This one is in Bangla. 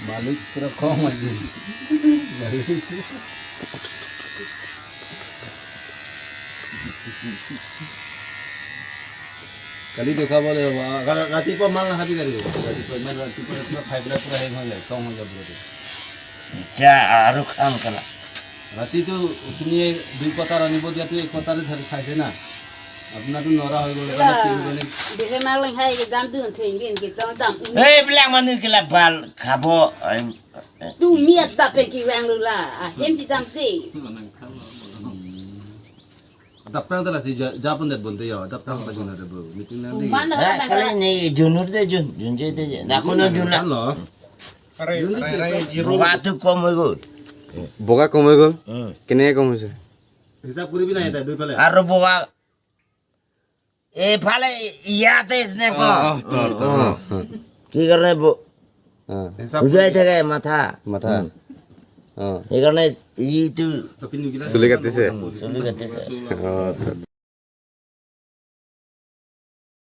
মালিক পুরো কম আছে কালি দেখা বলে রাতিপুৱা মাল নাখাবি কালি ৰাতিপুৱা ইমান ৰাতিপুৱা খাই পেলাই পুৰা হেৰি হৈ যায় কম হৈ যাব যা আৰু খাম কেলা ৰাতিটো তুমি দুই কটাৰ আনিব দিয়াটো এক কটাৰে খাইছে না আপোনাৰতো নৰা হৈ গ'ল দেখে মাল খাই দাম দিন থেন দিন কি দাম এইবিলাক মানুহ কেলা ভাল খাব tu miat tapi ki wang lula hem di dam ti দাপটাং তালা সি জাপান দেত বন্ধ ইয়া দাপটাং বাজু না দেব মিটিং না দি mana kali ni junur de jun je de na kono jun la ল batu kom go বগা কম হৈ গ'ল কেনেকৈ কম হৈছে হিসাব কৰিবি না এটা দুই ফালে আৰু boga এফালে ইয়াতে স্নে ক কি কাৰণে হিসাব বুজাই থাকে মাথা মাথা সেইকাৰণে ইটো তপিন নিগিলা চুলি কাটিছে চলি কাটিছে অঁ